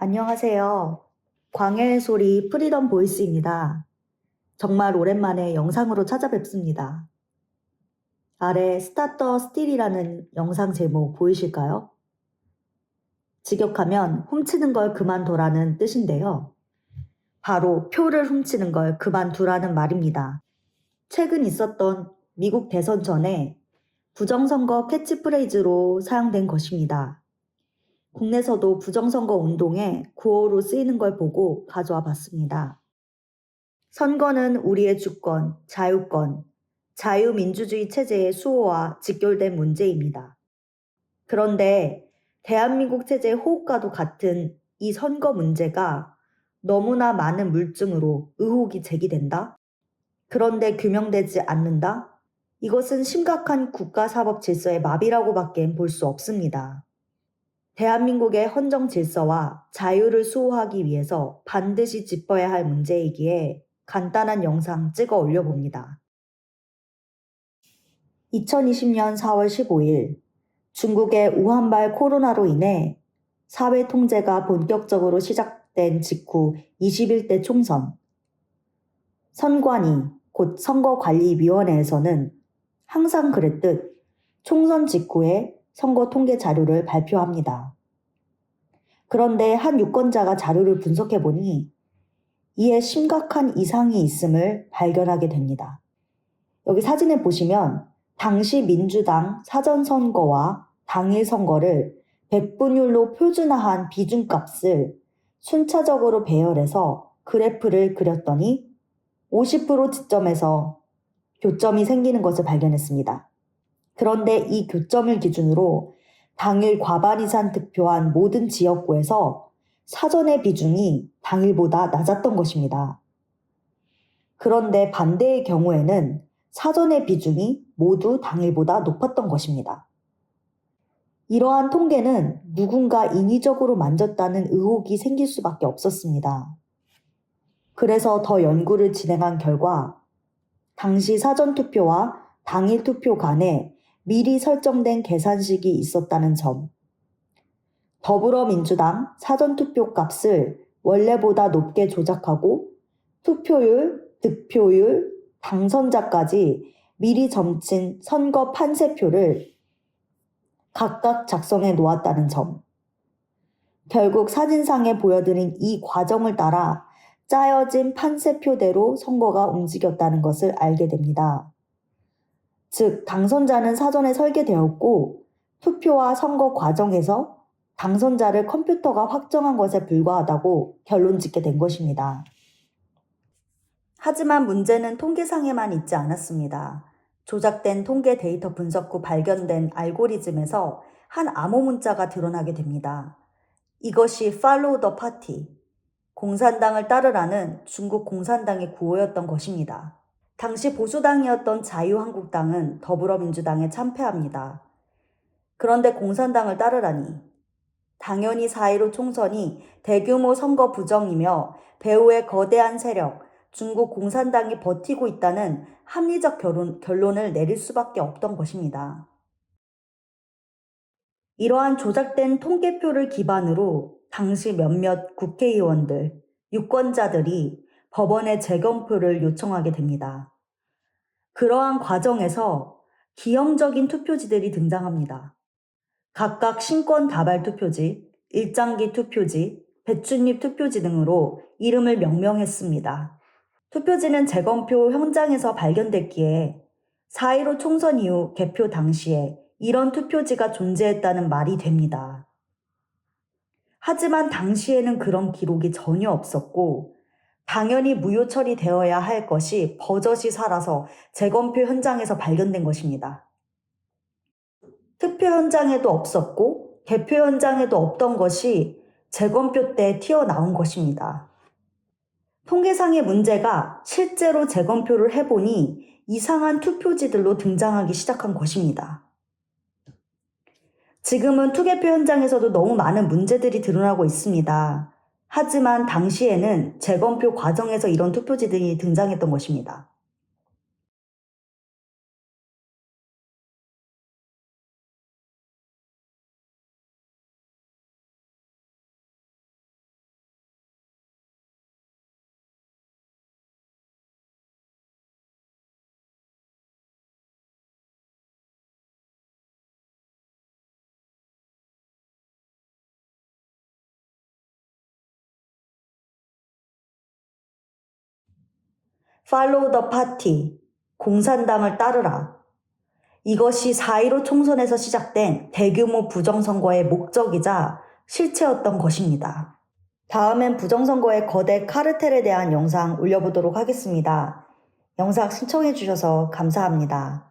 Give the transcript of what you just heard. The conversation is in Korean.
안녕하세요. 광야의 소리 프리덤 보이스입니다. 정말 오랜만에 영상으로 찾아뵙습니다. 아래 스타터 스틸이라는 영상 제목 보이실까요? 직역하면 훔치는 걸 그만둬라는 뜻인데요. 바로 표를 훔치는 걸 그만두라는 말입니다. 최근 있었던 미국 대선 전에 부정선거 캐치프레이즈로 사용된 것입니다. 국내에서도 부정선거 운동에 구호로 쓰이는 걸 보고 가져와 봤습니다. 선거는 우리의 주권, 자유권, 자유민주주의 체제의 수호와 직결된 문제입니다. 그런데 대한민국 체제의 호흡과도 같은 이 선거 문제가 너무나 많은 물증으로 의혹이 제기된다? 그런데 규명되지 않는다? 이것은 심각한 국가사법 질서의 마비라고밖에 볼 수 없습니다. 대한민국의 헌정 질서와 자유를 수호하기 위해서 반드시 짚어야 할 문제이기에 간단한 영상 찍어 올려봅니다. 2020년 4월 15일 중국의 우한발 코로나로 인해 사회 통제가 본격적으로 시작된 직후 21대 총선. 선관위, 곧 선거관리위원회에서는 항상 그랬듯 총선 직후에 선거 통계 자료를 발표합니다. 그런데 한 유권자가 자료를 분석해보니 이에 심각한 이상이 있음을 발견하게 됩니다. 여기 사진을 보시면 당시 민주당 사전선거와 당일 선거를 백분율로 표준화한 비중값을 순차적으로 배열해서 그래프를 그렸더니 50% 지점에서 교점이 생기는 것을 발견했습니다. 그런데 이 교점을 기준으로 당일 과반 이상 득표한 모든 지역구에서 사전의 비중이 당일보다 낮았던 것입니다. 그런데 반대의 경우에는 사전의 비중이 모두 당일보다 높았던 것입니다. 이러한 통계는 누군가 인위적으로 만졌다는 의혹이 생길 수밖에 없었습니다. 그래서 더 연구를 진행한 결과 당시 사전투표와 당일 투표 간에 미리 설정된 계산식이 있었다는 점, 더불어민주당 사전투표 값을 원래보다 높게 조작하고 투표율, 득표율, 당선자까지 미리 점친 선거 판세표를 각각 작성해 놓았다는 점, 결국 사진상에 보여드린 이 과정을 따라 짜여진 판세표대로 선거가 움직였다는 것을 알게 됩니다. 즉, 당선자는 사전에 설계되었고 투표와 선거 과정에서 당선자를 컴퓨터가 확정한 것에 불과하다고 결론 짓게 된 것입니다. 하지만 문제는 통계상에만 있지 않았습니다. 조작된 통계 데이터 분석 후 발견된 알고리즘에서 한 암호 문자가 드러나게 됩니다. 이것이 Follow the Party, 공산당을 따르라는 중국 공산당의 구호였던 것입니다. 당시 보수당이었던 자유한국당은 더불어민주당에 참패합니다. 그런데 공산당을 따르라니. 당연히 4.15 총선이 대규모 선거 부정이며 배후의 거대한 세력, 중국 공산당이 버티고 있다는 합리적 결론을 내릴 수밖에 없던 것입니다. 이러한 조작된 통계표를 기반으로 당시 몇몇 국회의원들, 유권자들이 법원에 재검표를 요청하게 됩니다. 그러한 과정에서 기형적인 투표지들이 등장합니다. 각각 신권 다발 투표지, 일장기 투표지, 배춧잎 투표지 등으로 이름을 명명했습니다. 투표지는 재검표 현장에서 발견됐기에 4.15 총선 이후 개표 당시에 이런 투표지가 존재했다는 말이 됩니다. 하지만 당시에는 그런 기록이 전혀 없었고 당연히 무효 처리되어야 할 것이 버젓이 살아서 재검표 현장에서 발견된 것입니다. 투표 현장에도 없었고 개표 현장에도 없던 것이 재검표 때 튀어나온 것입니다. 통계상의 문제가 실제로 재검표를 해보니 이상한 투표지들로 등장하기 시작한 것입니다. 지금은 투개표 현장에서도 너무 많은 문제들이 드러나고 있습니다. 하지만 당시에는 재검표 과정에서 이런 투표지들이 등장했던 것입니다. Follow the party. 공산당을 따르라. 이것이 4.15 총선에서 시작된 대규모 부정선거의 목적이자 실체였던 것입니다. 다음엔 부정선거의 거대 카르텔에 대한 영상 올려보도록 하겠습니다. 영상 시청해주셔서 감사합니다.